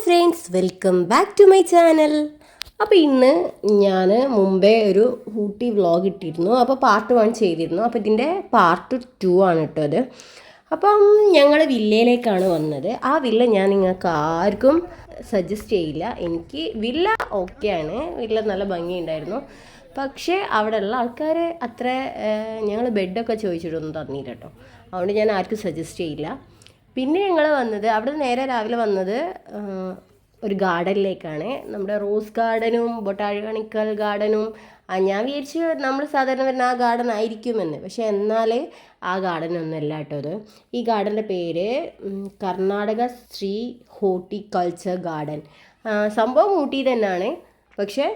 Friends, welcome back to my channel. അപ്പോൾ ഇന്ന് ഞാൻ മുമ്പേ ഒരു ഊട്ടി വ്ളോഗ് ഇട്ടിരുന്നു. അപ്പോൾ പാർട്ട് 1 ചെയ്തിരുന്നു. അപ്പോൾ ഇതിൻ്റെ പാർട്ട് 2 ആണ് ഇട്ടത്. അപ്പം ഞങ്ങൾ വില്ലയിലേക്കാണ് വന്നത്. ആ വില്ല ഞാൻ നിങ്ങൾക്ക് ആർക്കും സജസ്റ്റ് ചെയ്യില്ല. എനിക്ക് വില്ല ഓക്കെയാണ്, വില്ല നല്ല ഭംഗിയുണ്ടായിരുന്നു. പക്ഷേ അവിടെയുള്ള ആൾക്കാർ അത്ര ഞങ്ങൾ ബെഡൊക്കെ ചോദിച്ചിട്ടൊന്നും തന്നില്ല കേട്ടോ. അതുകൊണ്ട് ഞാൻ ആർക്കും സജസ്റ്റ് ചെയ്യില്ല. പിന്നെ ഞങ്ങൾ വന്നത് അവിടെ നേരെ രാവിലെ വന്നത് ഒരു ഗാർഡനിലേക്കാണ്. നമ്മുടെ റോസ് ഗാർഡനും ബൊട്ടാണിക്കൽ ഗാർഡനും. ഞാൻ വിചാരിച്ചു നമ്മൾ സാധാരണ വരുന്ന ആ ഗാർഡൻ ആയിരിക്കുമെന്ന്. പക്ഷേ എന്നാൽ ആ ഗാർഡനൊന്നുമല്ല കേട്ടോ അത്. ഈ ഗാർഡൻ്റെ പേര് കർണാടക ശ്രീ ഹോർട്ടിക്കൾച്ചർ ഗാർഡൻ. സംഭവം ഊട്ടി തന്നെയാണ്, പക്ഷേ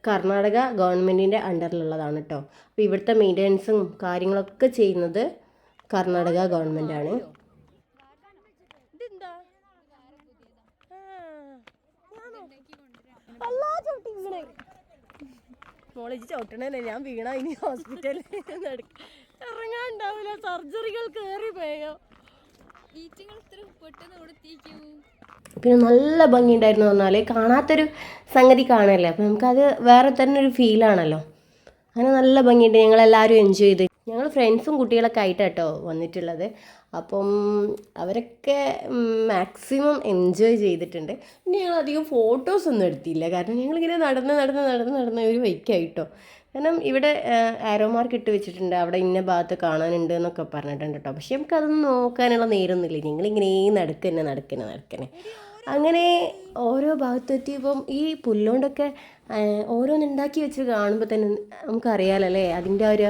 കർണാടക ഗവൺമെൻറ്റിൻ്റെ അണ്ടറിലുള്ളതാണ് കേട്ടോ. അപ്പോൾ ഇവിടുത്തെ മെയിൻ്റനൻസും കാര്യങ്ങളൊക്കെ ചെയ്യുന്നത് കർണാടക ഗവൺമെൻറ്റാണ്. മോളേജ് ചോട്ടണല്ലേ, ഞാൻ വീണ ഇനി ഹോസ്പിറ്റലിൽ ഇറങ്ങാണ്ടാവില്ല, സർജറികൾ കയറി പോയോ. പിന്നെ നല്ല ഭംഗിയുണ്ടായിരുന്നു പറഞ്ഞാൽ, കാണാത്തൊരു സംഗതി കാണല്ലേ. അപ്പം നമുക്കത് വേറെ തന്നെ ഒരു ഫീലാണല്ലോ. അങ്ങനെ നല്ല ഭംഗിയുണ്ട്. ഞങ്ങളെല്ലാവരും എൻജോയ് ചെയ്ത്. ഞങ്ങൾ ഫ്രണ്ട്സും കുട്ടികളൊക്കെ ആയിട്ടാണ് കേട്ടോ വന്നിട്ടുള്ളത്. അപ്പം അവരൊക്കെ മാക്സിമം എൻജോയ് ചെയ്തിട്ടുണ്ട്. പിന്നെ ഞങ്ങൾ അധികം ഫോട്ടോസൊന്നും എടുത്തില്ല, കാരണം ഞങ്ങളിങ്ങനെ നടന്ന് ഒരു വൈക്കായിട്ടോ. കാരണം ഇവിടെ ആരോ മാർക്ക് ഇട്ട് വെച്ചിട്ടുണ്ട്, അവിടെ ഇന്ന ഭാഗത്ത് കാണാനുണ്ട് എന്നൊക്കെ പറഞ്ഞിട്ടുണ്ട് കേട്ടോ. പക്ഷെ നമുക്കതൊന്നും നോക്കാനുള്ള നേരമൊന്നുമില്ല. ഞങ്ങളിങ്ങനെ നടക്കന്നെ. അങ്ങനെ ഓരോ ഭാഗത്തെത്തിയപ്പം ഈ പുല്ലുകൊണ്ടൊക്കെ ഓരോന്നുണ്ടാക്കി വെച്ച് കാണുമ്പോൾ തന്നെ നമുക്കറിയാലല്ലേ അതിൻ്റെ ഒരു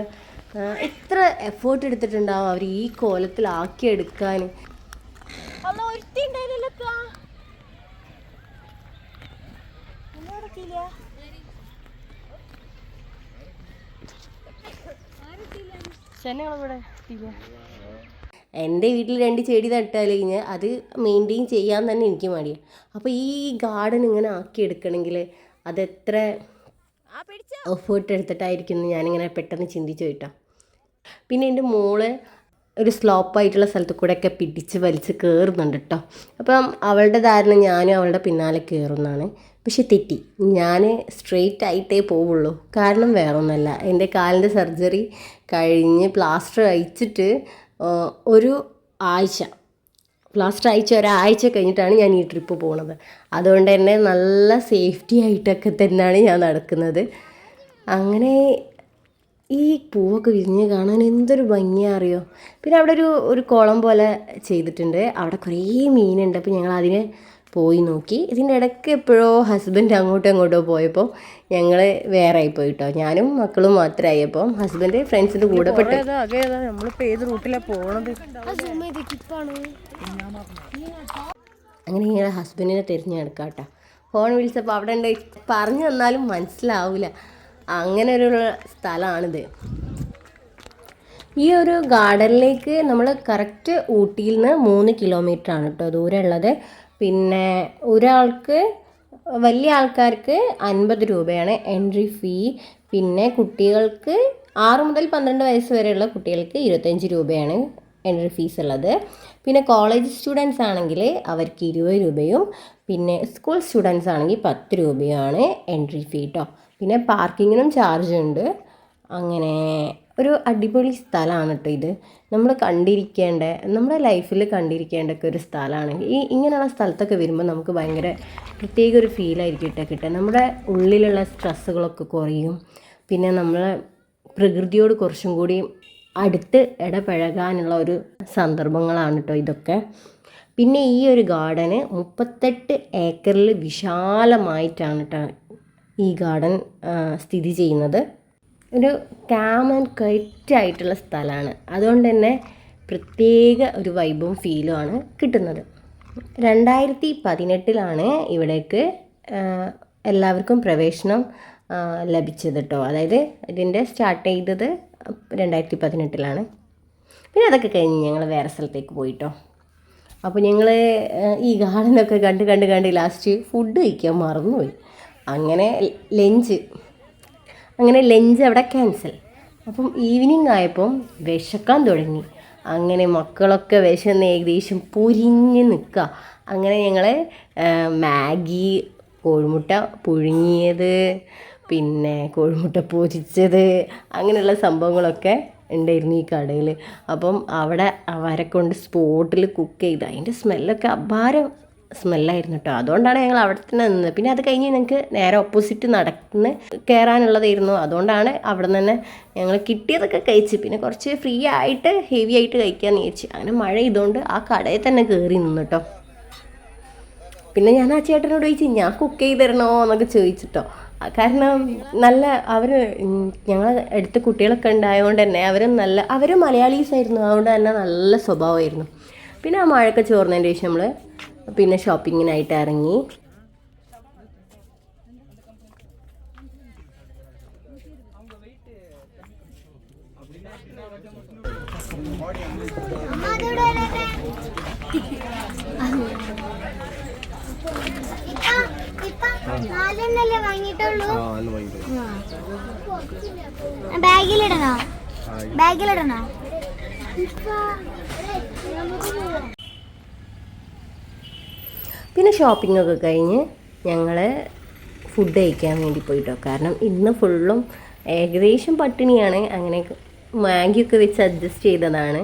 എത്ര എഫേർട്ട് എടുത്തിട്ടുണ്ടാവും അവർ ഈ കോലത്തിലാക്കിയെടുക്കാൻ. എൻ്റെ വീട്ടിൽ 2 ചെടി നട്ടാൽ കഴിഞ്ഞാൽ അത് മെയിൻറ്റെയിൻ ചെയ്യാൻ തന്നെ എനിക്ക് മടിയാണ്. അപ്പോൾ ഈ ഗാർഡൻ ഇങ്ങനെ ആക്കിയെടുക്കണമെങ്കിൽ അതെത്ര എഫേർട്ട് എടുത്തിട്ടായിരിക്കും എന്ന് ഞാനിങ്ങനെ പെട്ടെന്ന് ചിന്തിച്ചു കേട്ടോ. പിന്നെ എൻ്റെ മോള് ഒരു സ്ലോപ്പായിട്ടുള്ള സ്ഥലത്ത് കൂടെയൊക്കെ പിടിച്ച് വലിച്ച് കയറുന്നുണ്ട് കേട്ടോ. അപ്പം അവളുടെ ധാരണ ഞാനും അവളുടെ പിന്നാലെ കയറുന്നതാണ്. പക്ഷെ തെറ്റി. ഞാൻ സ്ട്രെയിറ്റ് ആയിട്ടേ പോവുള്ളൂ. കാരണം വേറൊന്നുമല്ല, എൻ്റെ കാലിൻ്റെ സർജറി കഴിഞ്ഞ് പ്ലാസ്റ്റർ അയച്ചിട്ട് ഒരാഴ്ച കഴിഞ്ഞിട്ടാണ് ഞാൻ ഈ ട്രിപ്പ് പോണത്. അതുകൊണ്ട് തന്നെ നല്ല സേഫ്റ്റി ആയിട്ടൊക്കെ തന്നെയാണ് ഞാൻ നടക്കുന്നത്. അങ്ങനെ ഈ പൂവൊക്കെ വിരിഞ്ഞ് കാണാൻ എന്തൊരു ഭംഗിയാണ് അറിയോ. പിന്നെ അവിടെ ഒരു കുളം പോലെ ചെയ്തിട്ടുണ്ട്. അവിടെ കുറേ മീനുണ്ട്. അപ്പോൾ ഞങ്ങൾ അതിനെ പോയി നോക്കി. ഇതിൻ്റെ ഇടയ്ക്ക് എപ്പോഴോ ഹസ്ബൻഡ് അങ്ങോട്ടോ പോയപ്പോൾ ഞങ്ങൾ വേറെ ആയിപ്പോയി കേട്ടോ. ഞാനും മക്കളും മാത്രമായപ്പോൾ ഹസ്ബൻഡ് ഫ്രണ്ട്സിൻ്റെ കൂടെ പെട്ട്. നമ്മളിപ്പോൾ ഏത് റൂട്ടിലാണ് പോകണത്? അങ്ങനെ ഞങ്ങൾ ഹസ്ബൻഡിനെ തിരഞ്ഞെടുക്കാം കേട്ടോ. ഫോൺ വിളിച്ചപ്പോൾ അവിടെ ഉണ്ട്, പറഞ്ഞു തന്നാലും മനസ്സിലാവില്ല. അങ്ങനെ ഒരു സ്ഥലമാണിത്. ഈ ഒരു ഗാർഡനിലേക്ക് നമ്മൾ കറക്റ്റ് ഊട്ടിയിൽ നിന്ന് 3 കിലോമീറ്ററാണ് കേട്ടോ ദൂരമുള്ളത്. പിന്നെ ഒരാൾക്ക്, വലിയ ആൾക്കാർക്ക് 50 രൂപയാണ് എൻട്രി ഫീ. പിന്നെ കുട്ടികൾക്ക് 6 മുതൽ 12 വയസ്സ് വരെയുള്ള കുട്ടികൾക്ക് 25 രൂപയാണ് എൻട്രി ഫീസ് ഉള്ളത്. പിന്നെ കോളേജ് സ്റ്റുഡൻസ് ആണെങ്കിൽ അവർക്ക് 20 രൂപയും പിന്നെ സ്കൂൾ സ്റ്റുഡൻസ് ആണെങ്കിൽ 10 രൂപയുമാണ് എൻട്രി ഫീ കേട്ടോ. പിന്നെ പാർക്കിങ്ങിനും ചാർജ് ഉണ്ട്. അങ്ങനെ ഒരു അടിപൊളി സ്ഥലമാണ് കേട്ടോ ഇത്. നമ്മൾ നമ്മുടെ ലൈഫിൽ കണ്ടിരിക്കേണ്ടൊക്കെ ഒരു സ്ഥലമാണ്. ഇങ്ങനെയുള്ള സ്ഥലത്തൊക്കെ വരുമ്പോൾ നമുക്ക് ഭയങ്കര പ്രത്യേക ഒരു ഫീലായിരിക്കും കിട്ടുക. നമ്മുടെ ഉള്ളിലുള്ള സ്ട്രെസ്സുകളൊക്കെ കുറയും. പിന്നെ നമ്മൾ പ്രകൃതിയോട് കുറച്ചും കൂടി അടുത്ത് ഇടപഴകാനുള്ള ഒരു സന്ദർഭങ്ങളാണ് കേട്ടോ ഇതൊക്കെ. പിന്നെ ഈ ഒരു ഗാർഡന് 38 ഏക്കറിൽ വിശാലമായിട്ടാണ് കേട്ടോ ഈ ഗാർഡൻ സ്ഥിതി ചെയ്യുന്നത്. ഒരു കാം ആൻഡ് ക്വയറ്റ് ആയിട്ടുള്ള സ്ഥലമാണ്. അതുകൊണ്ട് തന്നെ പ്രത്യേക ഒരു വൈബും ഫീലുമാണ് കിട്ടുന്നത്. 2018 ഇവിടേക്ക് എല്ലാവർക്കും പ്രവേശനം ലഭിച്ചത് കേട്ടോ. അതായത് ഇതിൻ്റെ സ്റ്റാർട്ട് ചെയ്തത് 2018. പിന്നെ അതൊക്കെ കഴിഞ്ഞ് ഞങ്ങൾ വേറെ സ്ഥലത്തേക്ക് പോയിട്ടോ. അപ്പോൾ ഞങ്ങൾ ഈ ഗാർഡനൊക്കെ കണ്ട് ലാസ്റ്റ് ഫുഡ് കഴിക്കാൻ മറന്നുപോയി. അങ്ങനെ ലഞ്ച് അവിടെ ക്യാൻസൽ. അപ്പം ഈവനിങ് ആയപ്പം വിശക്കാൻ തുടങ്ങി. അങ്ങനെ മക്കളൊക്കെ വിശന്ന് ഏകദേശം പൊരിഞ്ഞ് നിൽക്കുക. അങ്ങനെ ഞങ്ങൾ മാഗി, കോഴിമുട്ട പുഴുങ്ങിയത്, പിന്നെ കോഴിമുട്ട പൊരിച്ചത്, അങ്ങനെയുള്ള സംഭവങ്ങളൊക്കെ ഉണ്ടായിരുന്നു ഈ കടയിൽ. അപ്പം അവിടെ അവരെ കൊണ്ട് സ്പോട്ടിൽ കുക്ക് ചെയ്ത് അതിൻ്റെ സ്മെല്ലൊക്കെ അപാരം സ്മെല്ലായിരുന്നു കേട്ടോ. അതുകൊണ്ടാണ് ഞങ്ങൾ അവിടെ തന്നെ നിന്നത്. പിന്നെ അത് കഴിഞ്ഞ് ഞങ്ങൾക്ക് നേരെ ഓപ്പോസിറ്റ് നടന്ന് കയറാനുള്ളതായിരുന്നു. അതുകൊണ്ടാണ് അവിടെ നിന്ന് തന്നെ ഞങ്ങൾ കിട്ടിയതൊക്കെ കഴിച്ച് പിന്നെ കുറച്ച് ഫ്രീ ആയിട്ട് ഹെവി ആയിട്ട് കഴിക്കാമെന്ന് വിചാരിച്ചു. അങ്ങനെ മഴ ഇതുകൊണ്ട് ആ കടയിൽ തന്നെ കയറി നിന്നു കേട്ടോ. പിന്നെ ഞാൻ ആ ചേട്ടനോട് ചോദിച്ചു ഞാൻ കുക്ക് ചെയ്ത് തരണോ എന്നൊക്കെ ചോദിച്ചിട്ടോ. കാരണം നല്ല അവർ ഞങ്ങൾ അടുത്ത് കുട്ടികളൊക്കെ ഉണ്ടായതുകൊണ്ട് തന്നെ അവർ മലയാളീസ് ആയിരുന്നു. അതുകൊണ്ട് തന്നെ നല്ല സ്വഭാവമായിരുന്നു. പിന്നെ ആ മഴയൊക്കെ ചോർന്നതിന് ശേഷം നമ്മൾ പിന്നെ ഷോപ്പിങ്ങിനായിട്ട് ഇറങ്ങി. ബാഗിലിടണോ? പിന്നെ ഷോപ്പിംഗ് ഒക്കെ കഴിഞ്ഞ് ഞങ്ങൾ ഫുഡ് കഴിക്കാൻ വേണ്ടി പോയിട്ടോ. കാരണം ഇന്ന് ഫുള്ളും ഏകദേശം പട്ടിണിയാണ്. അങ്ങനെ മാഗിയൊക്കെ വെച്ച് അഡ്ജസ്റ്റ് ചെയ്തതാണ്.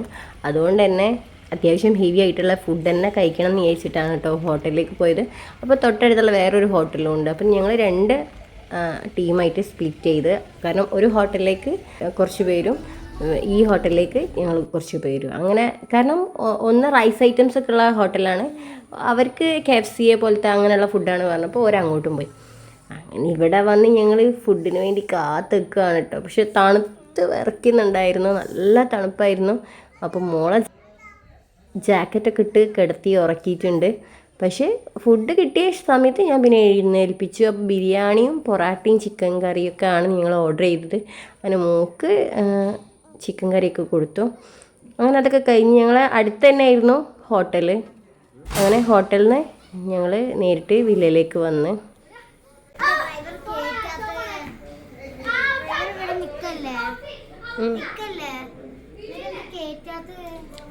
അതുകൊണ്ട് തന്നെ അത്യാവശ്യം ഹെവി ആയിട്ടുള്ള ഫുഡ് തന്നെ കഴിക്കണം എന്ന് വിചാരിച്ചിട്ടാണ് കേട്ടോ ഹോട്ടലിലേക്ക് പോയത്. അപ്പോൾ തൊട്ടടുത്തുള്ള വേറൊരു ഹോട്ടലും ഉണ്ട്. അപ്പം ഞങ്ങൾ 2 ടീമായിട്ട് സ്പ്ലിറ്റ് ചെയ്ത്, കാരണം ഒരു ഹോട്ടലിലേക്ക് കുറച്ച് പേരും ഈ ഹോട്ടലിലേക്ക് ഞങ്ങൾ കുറച്ച് പേരും അങ്ങനെ. കാരണം ഒന്ന് റൈസ് ഐറ്റംസ് ഒക്കെ ഉള്ള ഹോട്ടലാണ്, അവർക്ക് KFC പോലത്തെ അങ്ങനെയുള്ള ഫുഡാണ് പറഞ്ഞപ്പോൾ അങ്ങോട്ടും പോയി. അങ്ങനെ ഇവിടെ വന്ന് ഞങ്ങൾ ഫുഡിന് വേണ്ടി കാത്ത് നിൽക്കുകയാണ് കേട്ടോ. പക്ഷെ തണുത്ത് വിറയ്ക്കുന്നുണ്ടായിരുന്നു, നല്ല തണുപ്പായിരുന്നു. അപ്പം മോളെ ജാക്കറ്റൊക്കെ ഇട്ട് കിടത്തി ഉറക്കിയിട്ടുണ്ട്. പക്ഷേ ഫുഡ് കിട്ടിയ സമയത്ത് ഞാൻ പിന്നെ എഴുന്നേൽപ്പിച്ചു. അപ്പോൾ ബിരിയാണിയും പൊറാട്ടയും ചിക്കൻ കറിയൊക്കെ ആണ് ഞങ്ങൾ ഓർഡർ ചെയ്തത്. അങ്ങനെ മോൾക്ക് ചിക്കൻ കറിയൊക്കെ കൊടുത്തു. അങ്ങനെ അതൊക്കെ കഴിഞ്ഞ് ഞങ്ങൾ അടുത്ത് തന്നെ ആയിരുന്നു ഹോട്ടൽ. അങ്ങനെ ഹോട്ടലിൽ നിന്ന് ഞങ്ങൾ നേരിട്ട് വില്ലയിലേക്ക് വന്ന്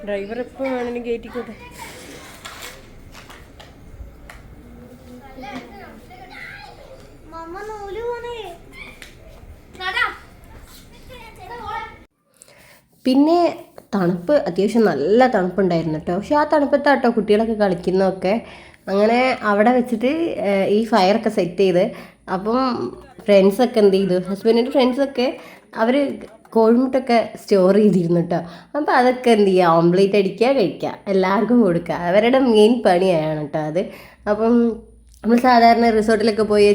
ഡ്രൈവർ എപ്പോൾ വേണമെങ്കിലും കയറ്റിക്കോട്ടെ. പിന്നെ തണുപ്പ് അത്യാവശ്യം നല്ല തണുപ്പുണ്ടായിരുന്നു കേട്ടോ. പക്ഷെ ആ തണുപ്പത്താട്ടോ കുട്ടികളൊക്കെ കളിക്കുന്നതൊക്കെ. അങ്ങനെ അവിടെ വെച്ചിട്ട് ഈ ഫയറൊക്കെ സെറ്റ് ചെയ്ത്, അപ്പം ഫ്രണ്ട്സൊക്കെ എന്ത് ചെയ്തു, ഹസ്ബൻഡിൻ്റെ ഫ്രണ്ട്സൊക്കെ അവർ കോഴിമുട്ടൊക്കെ സ്റ്റോർ ചെയ്തിരുന്നു കേട്ടോ. അപ്പോൾ അതൊക്കെ എന്ത് ചെയ്യുക, ഓംപ്ലേറ്റ് അടിക്കുക, കഴിക്കുക, എല്ലാവർക്കും കൊടുക്കുക. അവരുടെ മെയിൻ പണിയാണ് കേട്ടോ അത്. അപ്പം നമ്മൾ സാധാരണ റിസോർട്ടിലൊക്കെ പോയി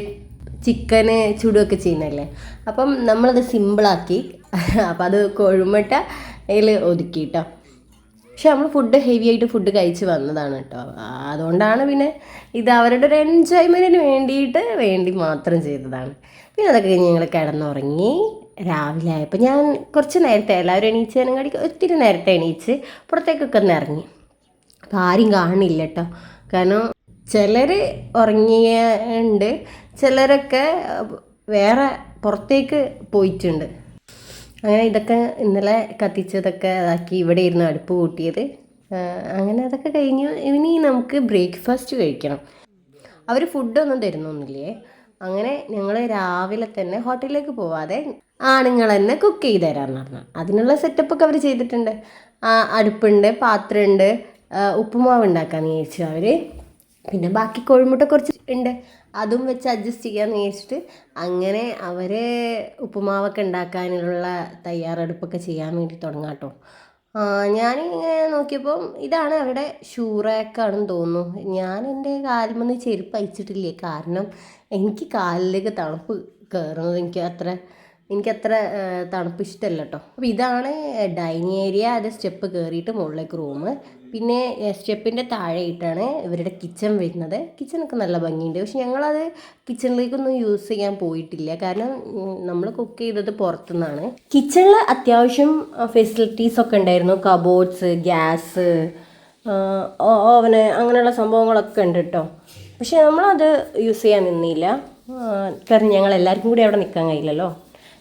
ചിക്കന് ചുടുകയൊക്കെ ചെയ്യുന്നതല്ലേ, അപ്പം നമ്മളത് സിമ്പിളാക്കി. അപ്പം അത് കോഴിമുട്ട അതിൽ ഒതുക്കി കേട്ടോ. പക്ഷെ നമ്മൾ ഫുഡ് ഹെവി ആയിട്ട് ഫുഡ് കഴിച്ച് വന്നതാണ് കേട്ടോ. അതുകൊണ്ടാണ് പിന്നെ ഇത് അവരുടെ ഒരു എൻജോയ്മെൻറ്റിന് വേണ്ടി മാത്രം ചെയ്തതാണ്. പിന്നെ അതൊക്കെ കഴിഞ്ഞ് ഞങ്ങൾ കിടന്നുറങ്ങി. രാവിലെ ആയപ്പോൾ ഞാൻ കുറച്ച് നേരത്തെ, എല്ലാവരും എണീച്ചതിനും കാടി ഒത്തിരി നേരത്തെ എണീച്ച് പുറത്തേക്കൊക്കെ ഒന്ന് ഇറങ്ങി. അപ്പോൾ ആരും കാണില്ല കേട്ടോ. കാരണം ചിലർ ഉറങ്ങിയുണ്ട്, ചിലരൊക്കെ വേറെ പുറത്തേക്ക് പോയിട്ടുണ്ട്. അങ്ങനെ ഇതൊക്കെ ഇന്നലെ കത്തിച്ചതൊക്കെ ഇതാക്കി ഇവിടെ ഇരുന്ന് അടുപ്പ് കൂട്ടിയത്. അങ്ങനെ അതൊക്കെ കഴിഞ്ഞു. ഇനി നമുക്ക് ബ്രേക്ക്ഫാസ്റ്റ് കഴിക്കണം. അവർ ഫുഡൊന്നും തരുന്നൊന്നുമില്ലേ. അങ്ങനെ ഞങ്ങൾ രാവിലെ തന്നെ ഹോട്ടലിലേക്ക് പോവാതെ ആണുങ്ങൾ തന്നെ കുക്ക് ചെയ്ത് തരാമെന്ന് പറഞ്ഞു. അതിനുള്ള സെറ്റപ്പൊക്കെ അവർ ചെയ്തിട്ടുണ്ട്. അടുപ്പുണ്ട്, പാത്രമുണ്ട്, ഉപ്പുമാവ് ഉണ്ടാക്കാമെന്ന് വിചാരിച്ചു അവർ. പിന്നെ ബാക്കി കോഴിമുട്ട കുറച്ച് ഉണ്ട്, അതും വെച്ച് അഡ്ജസ്റ്റ് ചെയ്യാമെന്ന് വിചാരിച്ചിട്ട് അങ്ങനെ അവർ ഉപ്പുമാവൊക്കെ ഉണ്ടാക്കാനുള്ള തയ്യാറെടുപ്പൊക്കെ ചെയ്യാൻ വേണ്ടി തുടങ്ങാം കേട്ടോ. ഞാനിങ്ങനെ നോക്കിയപ്പം ഇതാണ് അവരുടെ ഷൂറാക്കാണെന്ന് തോന്നുന്നു. ഞാൻ എൻ്റെ കാലിൽ ചെരുപ്പ് അയച്ചിട്ടില്ലേ, കാരണം എനിക്ക് കാലിലേക്ക് തണുപ്പ് കയറുന്നത് എനിക്കത്ര തണുപ്പ് ഇഷ്ടമല്ല കേട്ടോ. അപ്പോൾ ഇതാണ് ഡൈനിങ് ഏരിയ. അത് സ്റ്റെപ്പ് കയറിയിട്ട് മുകളിലേക്ക് റൂം. പിന്നെ സ്റ്റെപ്പിൻ്റെ താഴെയായിട്ടാണ് ഇവരുടെ കിച്ചൺ വരുന്നത്. കിച്ചണൊക്കെ നല്ല ഭംഗിയുണ്ട്. പക്ഷെ ഞങ്ങളത് കിച്ചണിലേക്കൊന്നും യൂസ് ചെയ്യാൻ പോയിട്ടില്ല, കാരണം നമ്മൾ കുക്ക് ചെയ്തത് പുറത്തുനിന്നാണ്. കിച്ചണിൽ അത്യാവശ്യം ഫെസിലിറ്റീസൊക്കെ ഉണ്ടായിരുന്നു. കബോർഡ്സ്, ഗ്യാസ്, ഓവന്, അങ്ങനെയുള്ള സംഭവങ്ങളൊക്കെ ഉണ്ട് കേട്ടോ. പക്ഷെ നമ്മളത് യൂസ് ചെയ്യാൻ നിന്നില്ല, കാരണം ഞങ്ങൾ എല്ലാവർക്കും കൂടി അവിടെ നിൽക്കാൻ കഴിയില്ലല്ലോ.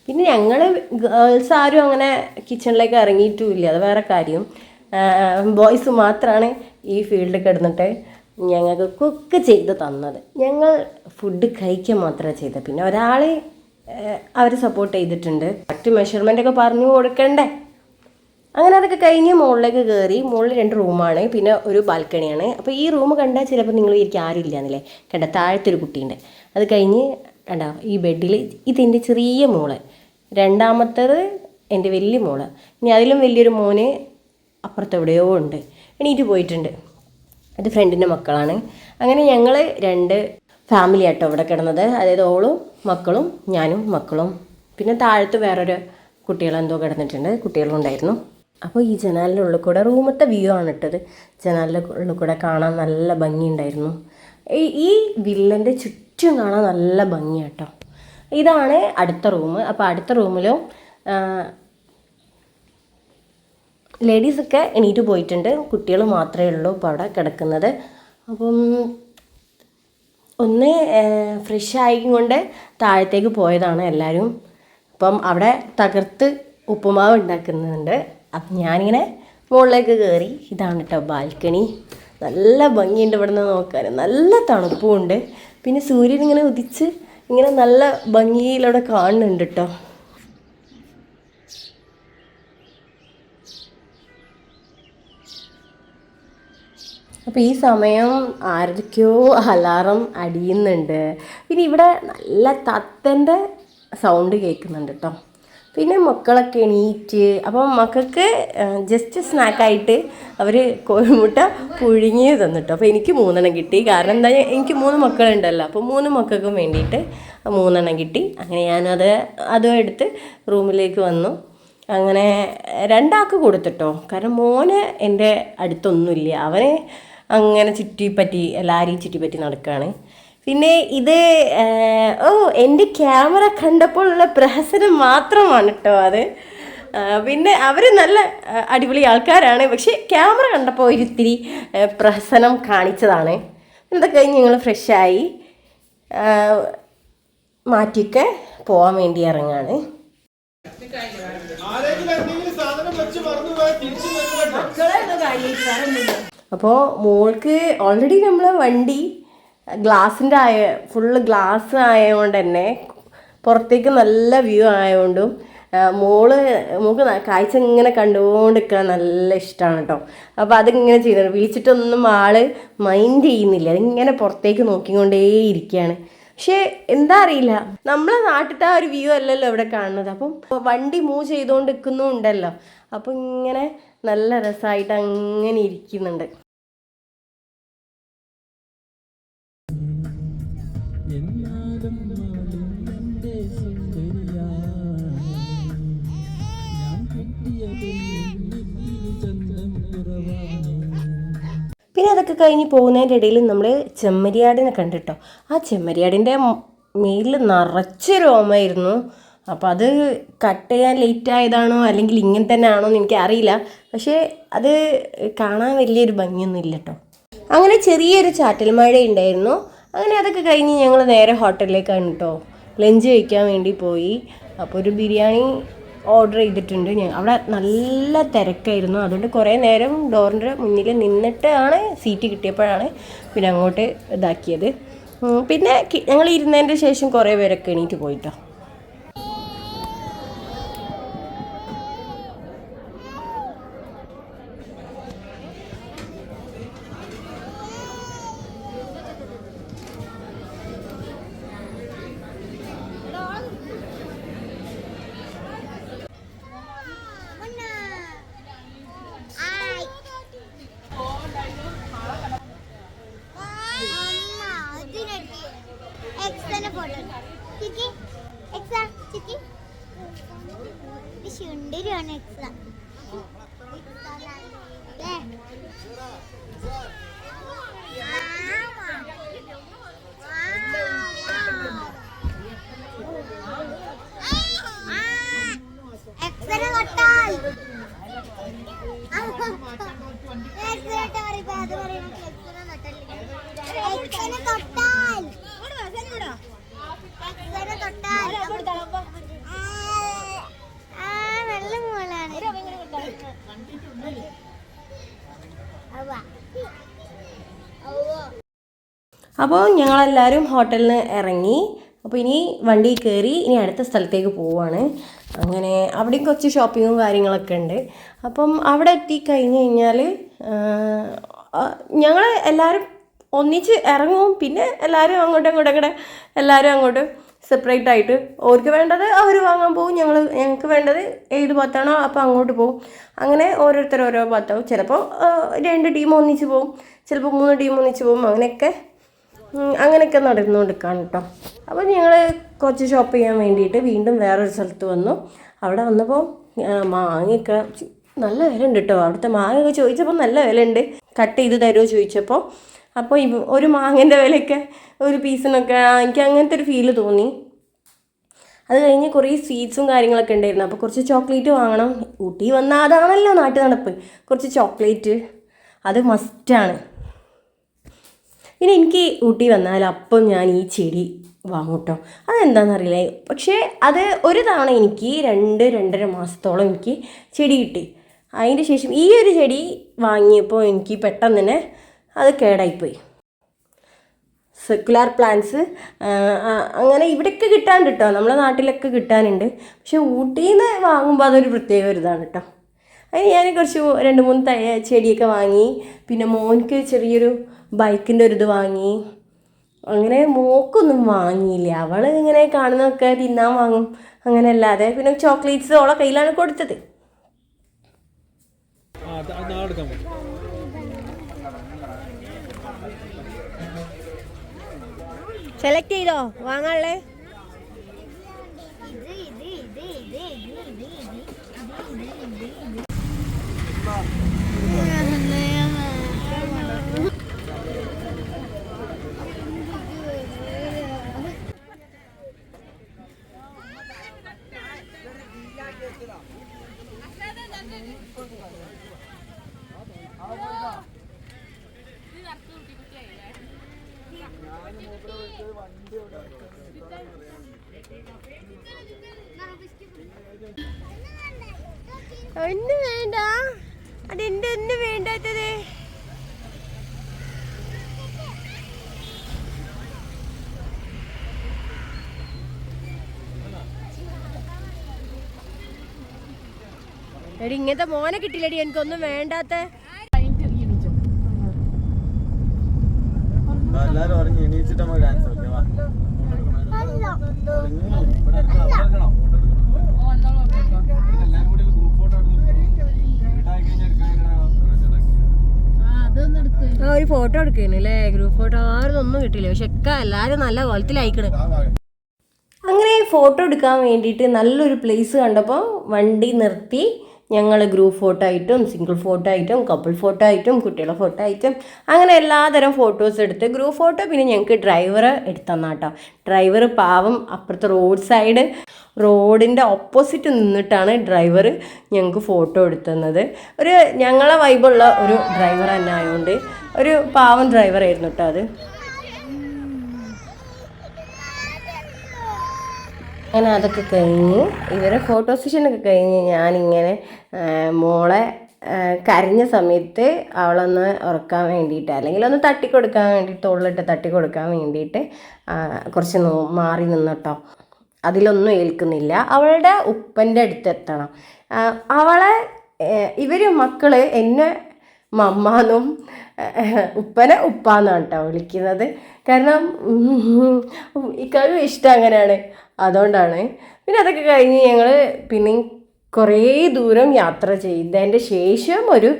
പിന്നെ ഞങ്ങൾ ഗേൾസ് ആരും അങ്ങനെ കിച്ചണിലേക്ക് ഇറങ്ങിയിട്ടുമില്ല, അത് വേറെ കാര്യം. ബോയ്സ് മാത്രമാണ് ഈ ഫീൽഡിൽ കിടന്നിട്ട് ഞങ്ങൾക്ക് കുക്ക് ചെയ്ത് തന്നത്. ഞങ്ങൾ ഫുഡ് കഴിക്കുക മാത്രമേ ചെയ്തത്. പിന്നെ ഒരാൾ അവർ സപ്പോർട്ട് ചെയ്തിട്ടുണ്ട്. കറക്റ്റ് മെഷർമെൻ്റൊക്കെ പറഞ്ഞു കൊടുക്കണ്ടേ. അങ്ങനെ അതൊക്കെ കഴിഞ്ഞ് മുകളിലേക്ക് കയറി. മുകളിൽ 2 റൂമാണ്, പിന്നെ ഒരു ബാൽക്കണിയാണ്. അപ്പോൾ ഈ റൂം കണ്ടാൽ ചിലപ്പോൾ നിങ്ങൾ ഇരിക്കും ആരില്ല എന്നല്ലേ. കണ്ട താഴത്തൊരു കുട്ടിയുണ്ട്. അത് കഴിഞ്ഞ് കണ്ടോ ഈ ബെഡിൽ ഇതെൻ്റെ ചെറിയ മോള്, രണ്ടാമത്തേത് എൻ്റെ വലിയ മോള്, ഇനി അതിലും വലിയൊരു മോന് അപ്പുറത്ത് എവിടെയോ ഉണ്ട്, എണീറ്റ് പോയിട്ടുണ്ട്. അത് ഫ്രണ്ടിൻ്റെ മക്കളാണ്. അങ്ങനെ ഞങ്ങൾ 2 ഫാമിലി ആട്ടോ ഇവിടെ കിടന്നത്. അതായത് ഓളും മക്കളും ഞാനും മക്കളും, പിന്നെ താഴത്ത് വേറൊരു കുട്ടികളെന്തോ കിടന്നിട്ടുണ്ട്, കുട്ടികളും ഉണ്ടായിരുന്നു. അപ്പോൾ ഈ ജനാലിൻ്റെ ഉള്ളിൽ കൂടെ റൂമത്തെ വ്യൂ ആണ് ഇട്ടത്. ജനാലിൻ്റെ ഉള്ളിൽ കൂടെ കാണാൻ നല്ല ഭംഗിയുണ്ടായിരുന്നു. ഈ വില്ലൻ്റെ ചുറ്റും കാണാൻ നല്ല ഭംഗിയാട്ടോ. ഇതാണ് അടുത്ത റൂം. അപ്പോൾ അടുത്ത റൂമിലും ലേഡീസൊക്കെ എണീറ്റ് പോയിട്ടുണ്ട്, കുട്ടികൾ മാത്രമേ ഉള്ളൂ ഇപ്പോൾ അവിടെ കിടക്കുന്നത്. അപ്പം ഒന്ന് ഫ്രഷ് ആയിക്കൊണ്ട് താഴത്തേക്ക് പോയതാണ് എല്ലാവരും. അപ്പം അവിടെ തകർത്ത് ഉപ്പുമാവ് ഉണ്ടാക്കുന്നുണ്ട്. അപ്പം ഞാനിങ്ങനെ മുകളിലേക്ക് കയറി. ഇതാണ് കേട്ടോ ബാൽക്കണി. നല്ല ഭംഗിയുണ്ട് ഇവിടെ നിന്ന് നോക്കാൻ, നല്ല തണുപ്പുമുണ്ട്. പിന്നെ സൂര്യൻ ഇങ്ങനെ ഉദിച്ച് ഇങ്ങനെ നല്ല ഭംഗിയിലൂടെ കാണുന്നുണ്ട് കേട്ടോ. അപ്പോൾ ഈ സമയം ആരൊക്കെയോ അലാറം അടിയുന്നുണ്ട്. പിന്നെ ഇവിടെ നല്ല തത്തൻ്റെ സൗണ്ട് കേൾക്കുന്നുണ്ട് കേട്ടോ. പിന്നെ മക്കളൊക്കെ എണീറ്റ്. അപ്പം മക്കൾക്ക് ജസ്റ്റ് സ്നാക്കായിട്ട് അവർ കോഴിമുട്ട പുഴുങ്ങി തന്നിട്ടോ. അപ്പോൾ എനിക്ക് 3 കിട്ടി. കാരണം എന്താ, എനിക്ക് 3 മക്കളുണ്ടല്ലോ. അപ്പോൾ 3 മക്കൾക്കും വേണ്ടിയിട്ട് 3 കിട്ടി. അങ്ങനെ ഞാനത് അതും എടുത്ത് റൂമിലേക്ക് വന്നു. അങ്ങനെ 2 കൊടുത്തിട്ടോ. കാരണം മോന് എൻ്റെ അടുത്തൊന്നുമില്ല, അവന് അങ്ങനെ ചുറ്റിപ്പറ്റി എല്ലാവരെയും ചുറ്റിപ്പറ്റി നടക്കുകയാണ്. പിന്നെ ഇത് എൻ്റെ ക്യാമറ കണ്ടപ്പോൾ ഉള്ള പ്രഹസനം മാത്രമാണ് കേട്ടോ അത്. പിന്നെ അവർ നല്ല അടിപൊളി ആൾക്കാരാണ്, പക്ഷേ ക്യാമറ കണ്ടപ്പോൾ ഒരിത്തിരി പ്രഹസനം കാണിച്ചതാണ്. ഇതൊക്കെ കഴിഞ്ഞ് ഞങ്ങൾ ഫ്രഷായി മാറ്റിയൊക്കെ പോകാൻ വേണ്ടി ഇറങ്ങാണ്. അപ്പോൾ മോൾക്ക് ഓൾറെഡി നമ്മളെ വണ്ടി ഗ്ലാസിൻ്റെ ഫുള്ള് ഗ്ലാസ് ആയതുകൊണ്ട് തന്നെ പുറത്തേക്ക് നല്ല വ്യൂ ആയതുകൊണ്ടും മോൾക്ക് കാഴ്ച ഇങ്ങനെ കണ്ടുകൊണ്ടിരിക്കാൻ നല്ല ഇഷ്ടമാണ് കേട്ടോ. അപ്പോൾ അതിങ്ങനെ ചെയ്യുന്നുണ്ട്. വിളിച്ചിട്ടൊന്നും ആൾ മൈൻഡ് ചെയ്യുന്നില്ല, അതിങ്ങനെ പുറത്തേക്ക് നോക്കിക്കൊണ്ടേ ഇരിക്കുകയാണ്. പക്ഷേ എന്താ അറിയില്ല, നമ്മളെ നാട്ടിലത്തെ ആ ഒരു വ്യൂ അല്ലല്ലോ ഇവിടെ കാണുന്നത്. അപ്പം വണ്ടി മൂവ് ചെയ്തുകൊണ്ട് നിൽക്കുന്നുണ്ടല്ലോ, അപ്പം ഇങ്ങനെ നല്ല രസമായിട്ട് അങ്ങനെ ഇരിക്കുന്നുണ്ട്. പിന്നെ അതൊക്കെ കഴിഞ്ഞ് പോകുന്നതിൻ്റെ ഇടയിൽ നമ്മൾ ചെമ്മരിയാടിനെ കണ്ടിട്ടോ. ആ ചെമ്മരിയാടിൻ്റെ മേലിൽ നിറച്ച് രോമമായിരുന്നു. അപ്പോൾ അത് കട്ട് ചെയ്യാൻ ലേറ്റ് ആയതാണോ അല്ലെങ്കിൽ ഇങ്ങനെ തന്നെ ആണോ എന്ന് എനിക്കറിയില്ല. പക്ഷേ അത് കാണാൻ വലിയൊരു ഭംഗിയൊന്നും ഇല്ല കേട്ടോ. അങ്ങനെ ചെറിയൊരു ചാറ്റൽ മഴ ഉണ്ടായിരുന്നു. അങ്ങനെ അതൊക്കെ കഴിഞ്ഞ് ഞങ്ങൾ നേരെ ഹോട്ടലിലേക്കാണ് കേട്ടോ ലഞ്ച് കഴിക്കാൻ വേണ്ടി പോയി. അപ്പോൾ ഒരു ബിരിയാണി ഓർഡർ ചെയ്തിട്ടുണ്ട്. അവിടെ നല്ല തിരക്കായിരുന്നു, അതുകൊണ്ട് കുറേ നേരം ഡോറിൻ്റെ മുന്നിൽ നിന്നിട്ടാണ് സീറ്റ് കിട്ടിയപ്പോഴാണ് പിന്നെ അങ്ങോട്ട് ഇതാക്കിയത്. പിന്നെ ഞങ്ങൾ ഇരുന്നതിൻ്റെ ശേഷം കുറേ പേരൊക്കെ എണീറ്റ് പോയിട്ടോ. അപ്പോൾ ഞങ്ങളെല്ലാവരും ഹോട്ടലിൽ നിന്ന് ഇറങ്ങി. അപ്പോൾ ഇനി വണ്ടി കയറി ഇനി അടുത്ത സ്ഥലത്തേക്ക് പോവുകയാണ്. അങ്ങനെ അവിടെയും കുറച്ച് ഷോപ്പിങ്ങും കാര്യങ്ങളൊക്കെ ഉണ്ട്. അപ്പം അവിടെ എത്തിക്കഴിഞ്ഞ് കഴിഞ്ഞാൽ ഞങ്ങൾ എല്ലാവരും ഒന്നിച്ച് ഇറങ്ങും. പിന്നെ എല്ലാവരും അങ്ങോട്ടും എല്ലാവരും അങ്ങോട്ട് സെപ്പറേറ്റ് ആയിട്ട് അവർക്ക് വേണ്ടത് അവർ വാങ്ങാൻ പോകും. ഞങ്ങൾക്ക് വേണ്ടത് ഏത് ഭാഗത്താണോ അപ്പോൾ അങ്ങോട്ട് പോകും. അങ്ങനെ ഓരോരുത്തർ ഓരോ ഭാഗത്താവും. ചിലപ്പോൾ 2 ടീം ഒന്നിച്ച് പോകും, ചിലപ്പോൾ 3 ടീം ഒന്നിച്ച് പോകും. അങ്ങനെയൊക്കെ നടന്നുകൊണ്ടിരിക്കുകയാണ് കേട്ടോ. അപ്പോൾ ഞങ്ങൾ കുറച്ച് ഷോപ്പ് ചെയ്യാൻ വേണ്ടിയിട്ട് വീണ്ടും വേറൊരു സ്ഥലത്ത് വന്നു. അവിടെ വന്നപ്പോൾ മാങ്ങയൊക്കെ നല്ല വില ഉണ്ട് കേട്ടോ. അവിടുത്തെ മാങ്ങയൊക്കെ ചോദിച്ചപ്പോൾ നല്ല വില ഉണ്ട്. കട്ട് ചെയ്ത് തരുമോ ചോദിച്ചപ്പോൾ. അപ്പോൾ ഒരു മാങ്ങേൻ്റെ വിലയൊക്കെ ഒരു പീസിനൊക്കെ എനിക്ക് അങ്ങനത്തെ ഒരു ഫീല് തോന്നി. അത് കഴിഞ്ഞ് കുറേ സ്വീറ്റ്സും കാര്യങ്ങളൊക്കെ ഉണ്ടായിരുന്നു. അപ്പോൾ കുറച്ച് ചോക്ലേറ്റ് വാങ്ങണം. ഊട്ടി വന്നാൽ അതാണല്ലോ നാട്ടു നടപ്പ്, കുറച്ച് ചോക്ലേറ്റ് അത് മസ്റ്റാണ്. പിന്നെ എനിക്ക് ഊട്ടി വന്നാൽ അപ്പം ഞാൻ ഈ ചെടി വാങ്ങും കേട്ടോ. അതെന്താണെന്നറിയില്ല, പക്ഷേ അത് ഒരു തവണ എനിക്ക് 2-2.5 മാസത്തോളം എനിക്ക് ചെടി കിട്ടി. അതിൻ്റെ ശേഷം ഈ ഒരു ചെടി വാങ്ങിയപ്പോൾ എനിക്ക് പെട്ടെന്ന് തന്നെ അത് കേടായിപ്പോയി. സെക്കുലാർ പ്ലാന്റ്സ് അങ്ങനെ ഇവിടെയൊക്കെ കിട്ടാനുണ്ട് കേട്ടോ, നമ്മളെ നാട്ടിലൊക്കെ കിട്ടാനുണ്ട്. പക്ഷെ ഊട്ടിയിൽ നിന്ന് വാങ്ങുമ്പോൾ അതൊരു പ്രത്യേക ഒരു ഇതാണ് കേട്ടോ. അതിന് ഞാൻ കുറച്ച് 2-3 ചെടിയൊക്കെ വാങ്ങി. പിന്നെ മോനിക്ക് ചെറിയൊരു ബൈക്കിൻ്റെ ഒരു ഇത് വാങ്ങി. അങ്ങനെ മോക്കൊന്നും വാങ്ങിയില്ല. അവൾ ഇങ്ങനെ കാണുന്നതൊക്കെ തിന്നാൻ വാങ്ങും, അങ്ങനെ അല്ലാതെ. പിന്നെ ചോക്ലേറ്റ്സ് അവളെ കയ്യിലാണ് കൊടുത്തത്. സെലക്ട് ചെയ്തോ വാങ്ങാനുള്ളേ? ഒന്നും വേണ്ട, അതെന്റെ ഒന്നും വേണ്ടാത്തത്. എടി ഇങ്ങനത്തെ മോനെ കിട്ടില്ലടി, എനിക്കൊന്നും വേണ്ടാത്ത. എല്ലാരും ഉറങ്ങി എണീച്ചിട്ട് നമുക്ക് ഡാൻസ് കളിക്കാം. ഒരു ഫോട്ടോ എടുക്കണല്ലേ, ഗ്രൂപ്പ് ഫോട്ടോ. ആരും ഒന്നും കിട്ടില്ല, പക്ഷെ ഒക്കെ എല്ലാരും നല്ല കോലത്തിലയക്കണ്. അങ്ങനെ ഫോട്ടോ എടുക്കാൻ വേണ്ടിയിട്ട് നല്ലൊരു പ്ലേസ് കണ്ടപ്പോൾ വണ്ടി നിർത്തി. ഞങ്ങൾ ഗ്രൂപ്പ് ഫോട്ടോ ആയിട്ടും സിംഗിൾ ഫോട്ടോ ആയിട്ടും കപ്പിൾ ഫോട്ടോ ആയിട്ടും കുട്ടികളുടെ ഫോട്ടോ ആയിട്ടും അങ്ങനെ എല്ലാതരം ഫോട്ടോസ് എടുത്ത് ഗ്രൂപ്പ് ഫോട്ടോ. പിന്നെ ഞങ്ങൾക്ക് ഡ്രൈവർ എടുത്തു തന്നാട്ടോ. ഡ്രൈവർ പാവം അപ്പുറത്തെ റോഡിൻ്റെ ഓപ്പോസിറ്റ് നിന്നിട്ടാണ് ഡ്രൈവർ ഞങ്ങൾക്ക് ഫോട്ടോ എടുത്തുന്നത്. ഒരു ഞങ്ങളെ വൈബുള്ള ഒരു ഡ്രൈവർ തന്നെ ആയതുകൊണ്ട് ഒരു പാവം ഡ്രൈവറായിരുന്നു കേട്ടോ അത്. അങ്ങനെ അതൊക്കെ കഴിഞ്ഞ് ഇവരെ ഫോട്ടോ സെഷനൊക്കെ കഴിഞ്ഞ് ഞാനിങ്ങനെ മോളെ കരഞ്ഞ സമയത്ത് അവളൊന്ന് ഉറക്കാൻ വേണ്ടിയിട്ട്, അല്ലെങ്കിൽ ഒന്ന് തട്ടിക്കൊടുക്കാൻ വേണ്ടിയിട്ട്, തോളിലിട്ട് തട്ടിക്കൊടുക്കാൻ വേണ്ടിയിട്ട് കുറച്ച് മാറി നിന്നട്ടോ. അതിലൊന്നും ഏൽക്കുന്നില്ല. അവളുടെ ഉപ്പൻ്റെ അടുത്ത് എത്തണം. മക്കൾ എന്നെ മമ്മാന്നും ഉപ്പനെ ഉപ്പാന്നാണ് കേട്ടോ വിളിക്കുന്നത്. കാരണം ഇക്കാരും ഇഷ്ടം അങ്ങനെയാണ്, അതുകൊണ്ടാണ്. പിന്നെ അതൊക്കെ കഴിഞ്ഞ് ഞങ്ങൾ പിന്നെ കുറേ ദൂരം യാത്ര ചെയ്തതിൻ്റെ ശേഷം ഒരു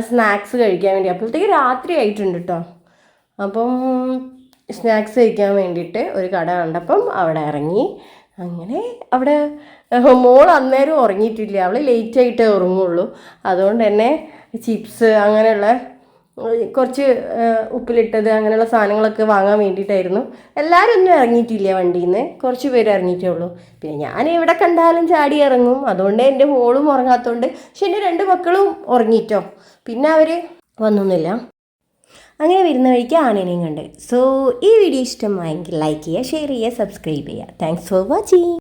സ്നാക്സ് കഴിക്കാൻ വേണ്ടി, അപ്പോഴത്തേക്ക് രാത്രി ആയിട്ടുണ്ട് കേട്ടോ. അപ്പം സ്നാക്സ് കഴിക്കാൻ വേണ്ടിയിട്ട് ഒരു കട കണ്ടപ്പം അവിടെ ഇറങ്ങി. അങ്ങനെ അവിടെ മോൾ അന്നേരം ഉറങ്ങിയിട്ടില്ല, അവൾ ലേറ്റായിട്ടേ ഉറങ്ങുള്ളൂ. അതുകൊണ്ട് തന്നെ ചിപ്സ് അങ്ങനെയുള്ള കുറച്ച് ഉപ്പിലിട്ടത് അങ്ങനെയുള്ള സാധനങ്ങളൊക്കെ വാങ്ങാൻ വേണ്ടിയിട്ടായിരുന്നു. എല്ലാവരും ഒന്നും ഇറങ്ങിയിട്ടില്ല വണ്ടിയിൽ നിന്ന്, കുറച്ച് പേര് ഇറങ്ങിയിട്ടേ ഉള്ളൂ. പിന്നെ ഞാൻ എവിടെ കണ്ടാലും ചാടി ഇറങ്ങും. അതുകൊണ്ട് എൻ്റെ മോളും ഉറങ്ങാത്തതുകൊണ്ട്. പക്ഷെ എൻ്റെ 2 മക്കളും ഉറങ്ങിയിട്ടോ. പിന്നെ അവർ വന്നൊന്നുമില്ല. അങ്ങനെ വരുന്ന വഴിക്ക് ആണിനെയും കണ്ട്. സോ ഈ വീഡിയോ ഇഷ്ടമായെങ്കിൽ ലൈക്ക് ചെയ്യുക, ഷെയർ ചെയ്യുക, സബ്സ്ക്രൈബ് ചെയ്യുക. Thanks for watching.